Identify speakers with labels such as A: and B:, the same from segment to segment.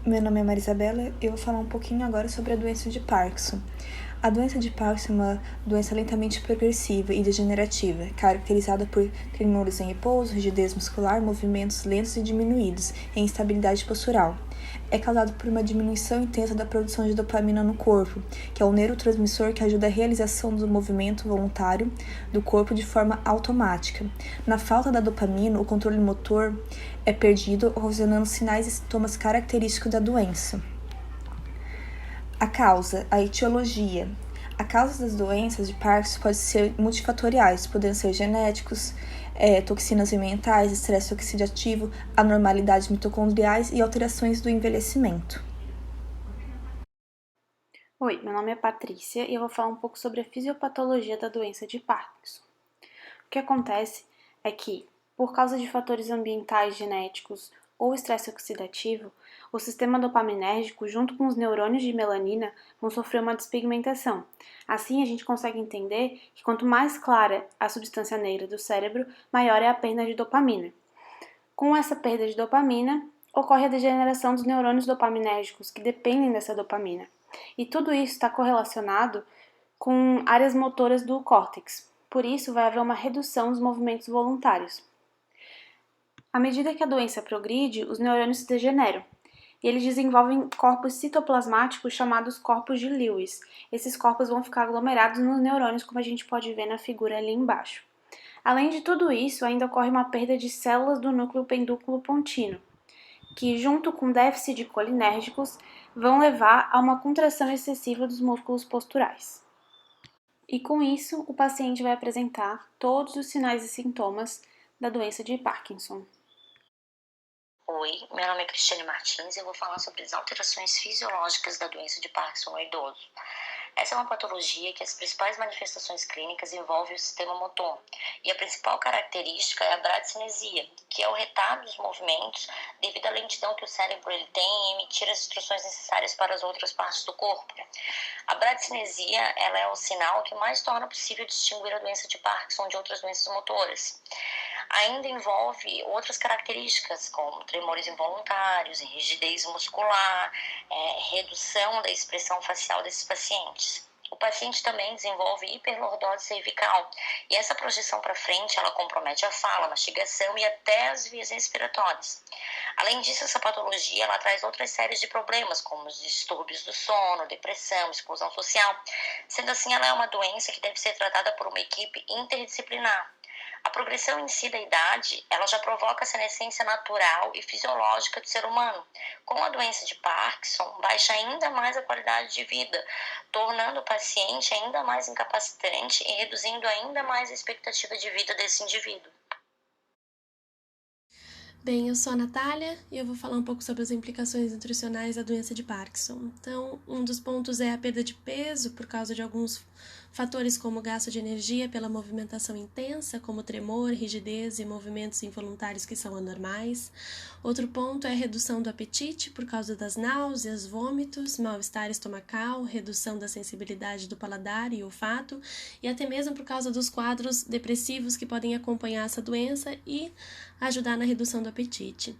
A: Meu nome é Marisabela e eu vou falar um pouquinho agora sobre a doença de Parkinson. A doença de Parkinson é uma doença lentamente progressiva e degenerativa, caracterizada por tremores em repouso, rigidez muscular, movimentos lentos e diminuídos e instabilidade postural. É causado por uma diminuição intensa da produção de dopamina no corpo, que é o neurotransmissor que ajuda a realização do movimento voluntário do corpo de forma automática. Na falta da dopamina, o controle motor é perdido, ocasionando sinais e sintomas característicos da doença. A causa, a etiologia. A causa das doenças de Parkinson pode ser multifatoriais, podendo ser genéticos, toxinas ambientais, estresse oxidativo, anormalidades mitocondriais e alterações do envelhecimento.
B: Oi, meu nome é Patrícia e eu vou falar um pouco sobre a fisiopatologia da doença de Parkinson. O que acontece é que, por causa de fatores ambientais genéticos ou estresse oxidativo, o sistema dopaminérgico, junto com os neurônios de melanina, vão sofrer uma despigmentação. Assim, a gente consegue entender que quanto mais clara a substância negra do cérebro, maior é a perda de dopamina. Com essa perda de dopamina, ocorre a degeneração dos neurônios dopaminérgicos que dependem dessa dopamina. E tudo isso está correlacionado com áreas motoras do córtex. Por isso, vai haver uma redução dos movimentos voluntários. À medida que a doença progride, os neurônios se degeneram e eles desenvolvem corpos citoplasmáticos chamados corpos de Lewis. Esses corpos vão ficar aglomerados nos neurônios, como a gente pode ver na figura ali embaixo. Além de tudo isso, ainda ocorre uma perda de células do núcleo pendúculo pontino, que, junto com déficit de colinérgicos, vão levar a uma contração excessiva dos músculos posturais. E com isso, o paciente vai apresentar todos os sinais e sintomas da doença de Parkinson.
C: Oi, meu nome é Cristiane Martins e eu vou falar sobre as alterações fisiológicas da doença de Parkinson no idoso. Essa é uma patologia que as principais manifestações clínicas envolvem o sistema motor, e a principal característica é a bradicinesia, que é o retardo dos movimentos devido à lentidão que o cérebro tem em emitir as instruções necessárias para as outras partes do corpo. A bradicinesia ela é o sinal que mais torna possível distinguir a doença de Parkinson de outras doenças motoras. Ainda envolve outras características, como tremores involuntários, rigidez muscular, redução da expressão facial desses pacientes. O paciente também desenvolve hiperlordose cervical, e essa projeção para frente ela compromete a fala, a mastigação e até as vias respiratórias. Além disso, essa patologia ela traz outras séries de problemas, como os distúrbios do sono, depressão, exclusão social. Sendo assim, ela é uma doença que deve ser tratada por uma equipe interdisciplinar. A progressão em si da idade, ela já provoca essa senescência natural e fisiológica do ser humano. Com a doença de Parkinson, baixa ainda mais a qualidade de vida, tornando o paciente ainda mais incapacitante e reduzindo ainda mais a expectativa de vida desse indivíduo.
D: Bem, eu sou a Natália e eu vou falar um pouco sobre as implicações nutricionais da doença de Parkinson. Então, um dos pontos é a perda de peso por causa de alguns fatores como gasto de energia pela movimentação intensa, como tremor, rigidez e movimentos involuntários que são anormais. Outro ponto é a redução do apetite por causa das náuseas, vômitos, mal-estar estomacal, redução da sensibilidade do paladar e olfato e até mesmo por causa dos quadros depressivos que podem acompanhar essa doença e ajudar na redução do apetite.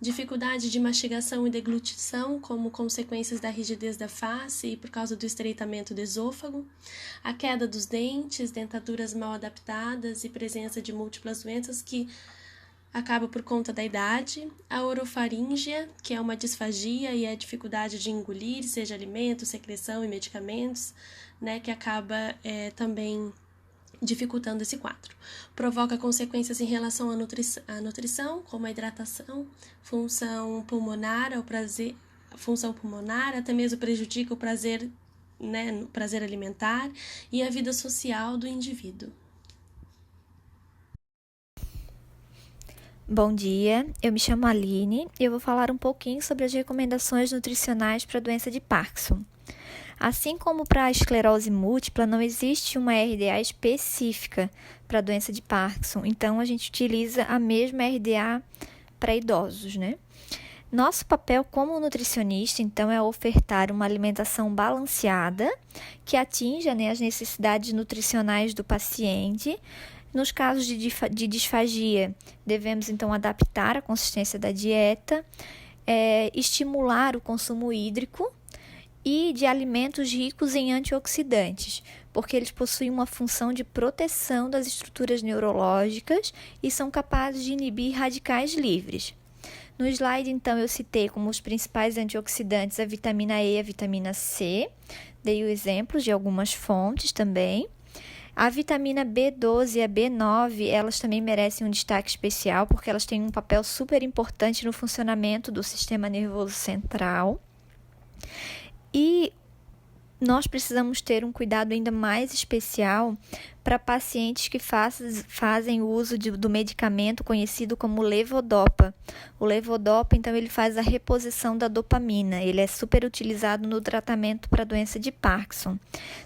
D: Dificuldade de mastigação e deglutição como consequências da rigidez da face e por causa do estreitamento do esôfago, a queda dos dentes, dentaduras mal adaptadas e presença de múltiplas doenças que acaba por conta da idade, a orofaríngea, que é uma disfagia e a dificuldade de engolir, seja alimentos, secreção e medicamentos, que acaba também dificultando esse quadro. Provoca consequências em relação à nutrição, como a hidratação, função pulmonar, até mesmo prejudica o prazer, o prazer alimentar e a vida social do indivíduo.
E: Bom dia, eu me chamo Aline e eu vou falar um pouquinho sobre as recomendações nutricionais para a doença de Parkinson. Assim como para a esclerose múltipla, não existe uma RDA específica para a doença de Parkinson, então a gente utiliza a mesma RDA para idosos, Nosso papel como nutricionista, então, é ofertar uma alimentação balanceada que atinja as necessidades nutricionais do paciente. Nos casos de disfagia, devemos, então, adaptar a consistência da dieta, estimular o consumo hídrico e de alimentos ricos em antioxidantes, porque eles possuem uma função de proteção das estruturas neurológicas e são capazes de inibir radicais livres. No slide, então, eu citei como os principais antioxidantes a vitamina E e a vitamina C, dei exemplos de algumas fontes também. A vitamina B12 e a B9, elas também merecem um destaque especial, porque elas têm um papel super importante no funcionamento do sistema nervoso central. E nós precisamos ter um cuidado ainda mais especial para pacientes que fazem uso do medicamento conhecido como levodopa. O levodopa, então, ele faz a reposição da dopamina. Ele é super utilizado no tratamento para a doença de Parkinson.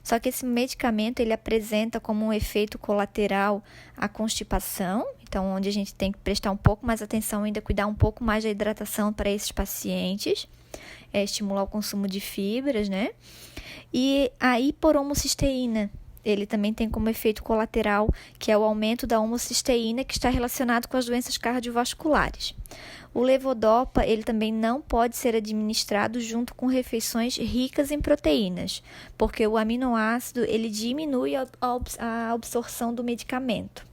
E: Só que esse medicamento, ele apresenta como um efeito colateral a constipação, então, onde a gente tem que prestar um pouco mais atenção, ainda cuidar um pouco mais da hidratação para esses pacientes, estimular o consumo de fibras, né? E a hiporhomocisteína, ele também tem como efeito colateral, que é o aumento da homocisteína, que está relacionado com as doenças cardiovasculares. O levodopa, ele também não pode ser administrado junto com refeições ricas em proteínas, porque o aminoácido, ele diminui a absorção do medicamento.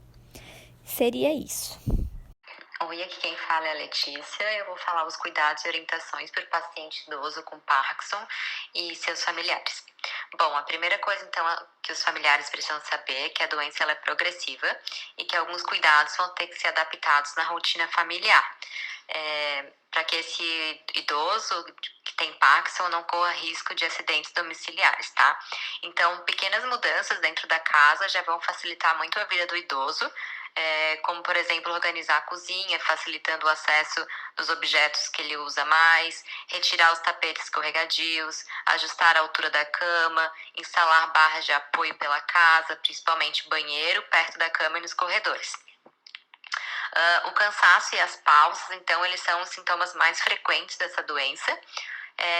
E: Seria isso.
C: Oi, aqui quem fala é a Letícia. Eu vou falar os cuidados e orientações para o paciente idoso com Parkinson e seus familiares. Bom, a primeira coisa, então, que os familiares precisam saber é que a doença ela é progressiva e que alguns cuidados vão ter que ser adaptados na rotina familiar. Para que esse idoso que tem Parkinson não corra risco de acidentes domiciliares, tá? Então, pequenas mudanças dentro da casa já vão facilitar muito a vida do idoso, como, por exemplo, organizar a cozinha, facilitando o acesso dos objetos que ele usa mais, retirar os tapetes escorregadios, ajustar a altura da cama, instalar barras de apoio pela casa, principalmente banheiro, perto da cama e nos corredores. O cansaço e as pausas, então, eles são os sintomas mais frequentes dessa doença.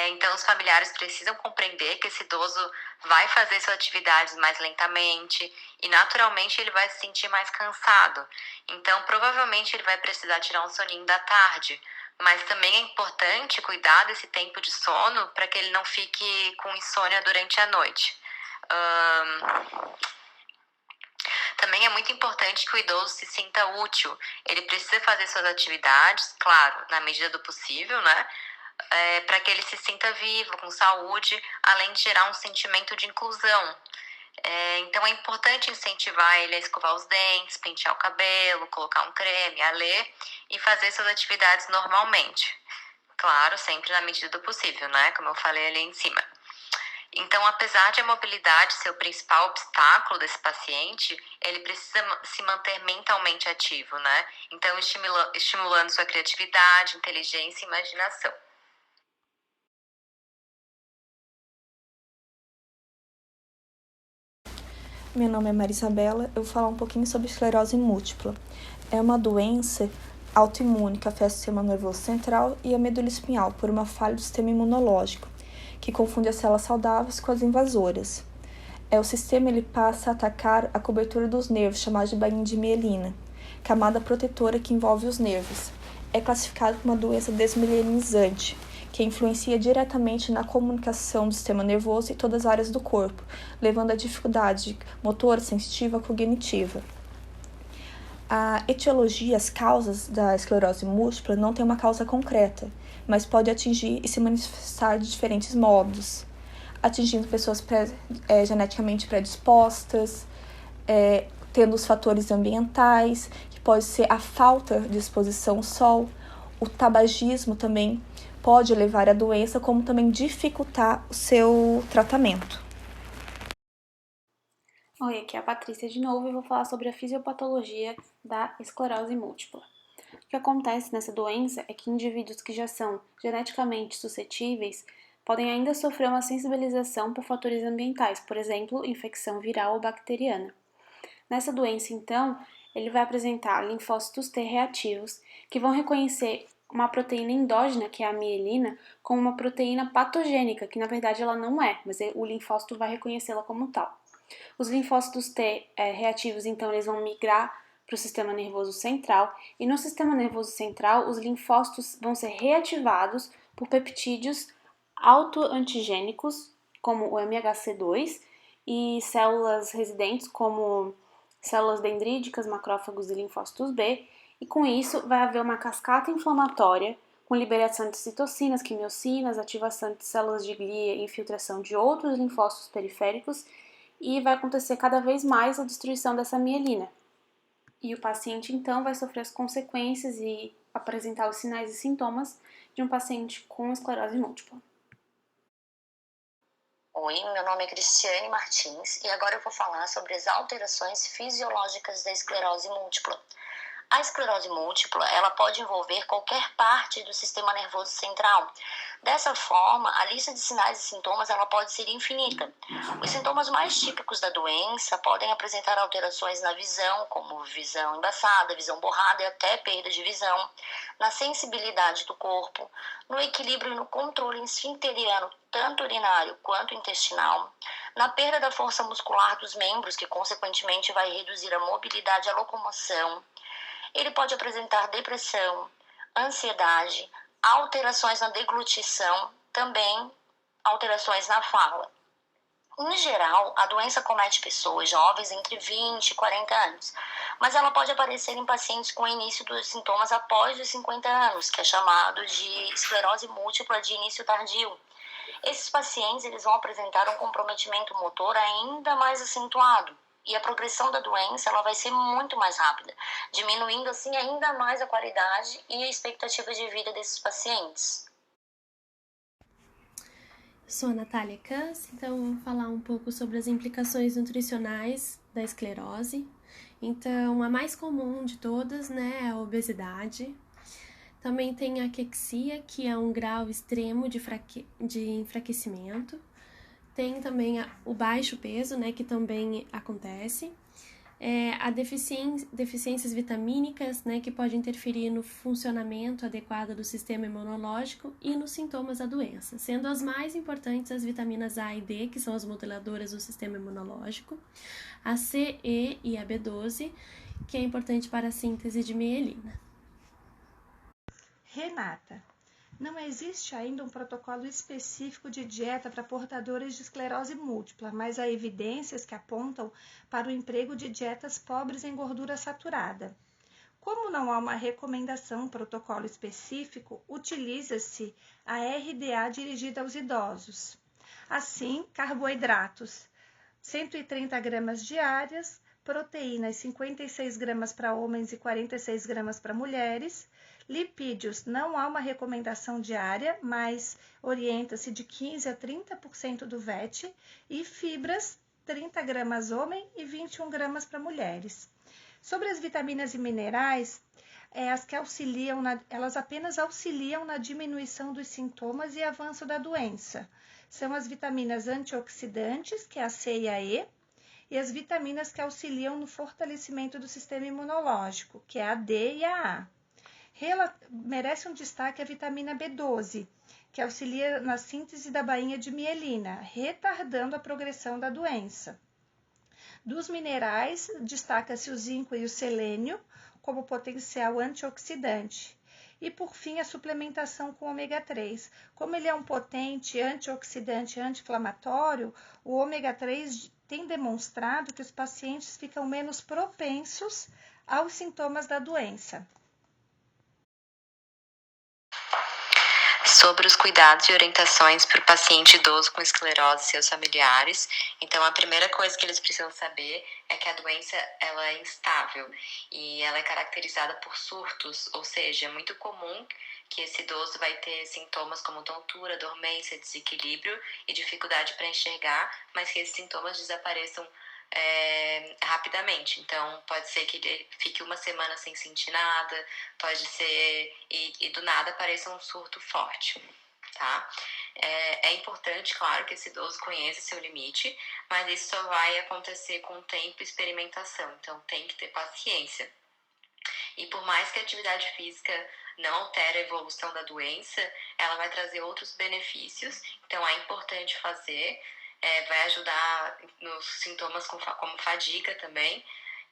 C: Então, os familiares precisam compreender que esse idoso vai fazer suas atividades mais lentamente e, naturalmente, ele vai se sentir mais cansado. Então, provavelmente, ele vai precisar tirar um soninho da tarde. Mas também é importante cuidar desse tempo de sono para que ele não fique com insônia durante a noite. Também é muito importante que o idoso se sinta útil. Ele precisa fazer suas atividades, claro, na medida do possível, né? Para que ele se sinta vivo, com saúde, além de gerar um sentimento de inclusão. Então é importante incentivar ele a escovar os dentes, pentear o cabelo, colocar um creme, a ler e fazer suas atividades normalmente. Claro, sempre na medida do possível, né? Como eu falei ali em cima. Então, apesar de a mobilidade ser o principal obstáculo desse paciente, ele precisa se manter mentalmente ativo, né? Então, estimulando sua criatividade, inteligência e imaginação.
A: Meu nome é Marisabela, eu vou falar um pouquinho sobre esclerose múltipla. É uma doença autoimune que afeta o sistema nervoso central e a medula espinhal por uma falha do sistema imunológico, que confunde as células saudáveis com as invasoras. O sistema ele passa a atacar a cobertura dos nervos, chamada de bainha de mielina, camada protetora que envolve os nervos. É classificado como uma doença desmielinizante, que influencia diretamente na comunicação do sistema nervoso e todas as áreas do corpo, levando a dificuldade motora, sensitiva e cognitiva. A etiologia, as causas da esclerose múltipla não tem uma causa concreta, mas pode atingir e se manifestar de diferentes modos, atingindo pessoas geneticamente predispostas, tendo os fatores ambientais, que pode ser a falta de exposição ao sol, o tabagismo também pode levar à doença, como também dificultar o seu tratamento.
B: Oi, aqui é a Patrícia de novo e vou falar sobre a fisiopatologia da esclerose múltipla. O que acontece nessa doença é que indivíduos que já são geneticamente suscetíveis podem ainda sofrer uma sensibilização por fatores ambientais, por exemplo, infecção viral ou bacteriana. Nessa doença, então, ele vai apresentar linfócitos T reativos, que vão reconhecer uma proteína endógena, que é a mielina, como uma proteína patogênica, que na verdade ela não é, mas o linfócito vai reconhecê-la como tal. Os linfócitos T reativos, então, eles vão migrar para o sistema nervoso central, e no sistema nervoso central os linfócitos vão ser reativados por peptídeos autoantigênicos, como o MHC2, e células residentes, como células dendríticas, macrófagos e linfócitos B, e com isso vai haver uma cascata inflamatória com liberação de citocinas, quimiocinas, ativação de células de glia e infiltração de outros linfócitos periféricos, e vai acontecer cada vez mais a destruição dessa mielina. E o paciente, então, vai sofrer as consequências e apresentar os sinais e sintomas de um paciente com esclerose múltipla.
C: Oi, meu nome é Cristiane Martins e agora eu vou falar sobre as alterações fisiológicas da esclerose múltipla. A esclerose múltipla, ela pode envolver qualquer parte do sistema nervoso central. Dessa forma, a lista de sinais e sintomas ela pode ser infinita. Os sintomas mais típicos da doença podem apresentar alterações na visão, como visão embaçada, visão borrada e até perda de visão, na sensibilidade do corpo, no equilíbrio e no controle esfincteriano, tanto urinário quanto intestinal, na perda da força muscular dos membros, que consequentemente vai reduzir a mobilidade e a locomoção. Ele pode apresentar depressão, ansiedade, alterações na deglutição, também alterações na fala. Em geral, a doença comete pessoas jovens entre 20 e 40 anos, mas ela pode aparecer em pacientes com o início dos sintomas após os 50 anos, que é chamado de esclerose múltipla de início tardio. Esses pacientes eles vão apresentar um comprometimento motor ainda mais acentuado, e a progressão da doença ela vai ser muito mais rápida, diminuindo assim ainda mais a qualidade e a expectativa de vida desses pacientes.
D: Sou a Natália Kans, então vou falar um pouco sobre as implicações nutricionais da esclerose. Então, a mais comum de todas, né, é a obesidade. Também tem a aquexia, que é um grau extremo de enfraquecimento. Tem também o baixo peso, né, que também acontece. A deficiências vitamínicas, né, que pode interferir no funcionamento adequado do sistema imunológico e nos sintomas da doença, sendo as mais importantes as vitaminas A e D, que são as moduladoras do sistema imunológico, a C, E e a B12, que é importante para a síntese de mielina.
F: Renata, não existe ainda um protocolo específico de dieta para portadores de esclerose múltipla, mas há evidências que apontam para o emprego de dietas pobres em gordura saturada. Como não há uma recomendação, protocolo específico, utiliza-se a RDA dirigida aos idosos. Assim, carboidratos, 130 gramas diárias, proteínas, 56 gramas para homens e 46 gramas para mulheres. Lipídios, não há uma recomendação diária, mas orienta-se de 15 a 30% do VET. E fibras, 30 gramas homem e 21 gramas para mulheres. Sobre as vitaminas e minerais, as que elas apenas auxiliam na diminuição dos sintomas e avanço da doença. São as vitaminas antioxidantes, que é a C e a E, e as vitaminas que auxiliam no fortalecimento do sistema imunológico, que é a D e a A. Merece um destaque a vitamina B12, que auxilia na síntese da bainha de mielina, retardando a progressão da doença. Dos minerais, destaca-se o zinco e o selênio como potencial antioxidante. E, por fim, a suplementação com ômega 3. Como ele é um potente antioxidante e anti-inflamatório, o ômega 3 tem demonstrado que os pacientes ficam menos propensos aos sintomas da doença.
G: Sobre os cuidados e orientações para o paciente idoso com esclerose e seus familiares. Então, a primeira coisa que eles precisam saber é que a doença ela é instável e ela é caracterizada por surtos, ou seja, é muito comum que esse idoso vai ter sintomas como tontura, dormência, desequilíbrio e dificuldade para enxergar, mas que esses sintomas desapareçam rapidamente. Então, pode ser que ele fique uma semana sem sentir nada, pode ser, e do nada apareça um surto forte, tá? É importante, claro, que esse idoso conheça seu limite, mas isso só vai acontecer com tempo e experimentação, então tem que ter paciência. E por mais que a atividade física não altere a evolução da doença, ela vai trazer outros benefícios, então é importante fazer. Vai ajudar nos sintomas como fadiga também,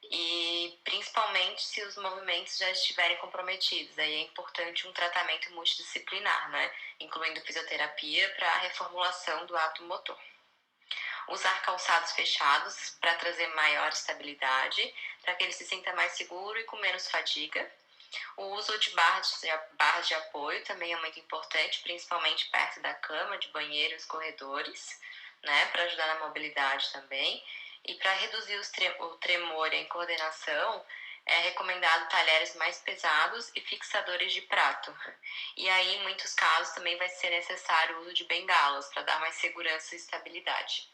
G: e principalmente se os movimentos já estiverem comprometidos. Aí é importante um tratamento multidisciplinar, né? Incluindo fisioterapia para a reformulação do ato motor. Usar calçados fechados para trazer maior estabilidade, para que ele se sinta mais seguro e com menos fadiga. O uso de barras de apoio também é muito importante, principalmente perto da cama, de banheiros, corredores, né, para ajudar na mobilidade também. E para reduzir o tremor e a incoordenação, é recomendado talheres mais pesados e fixadores de prato. E aí, em muitos casos, também vai ser necessário o uso de bengalas para dar mais segurança e estabilidade.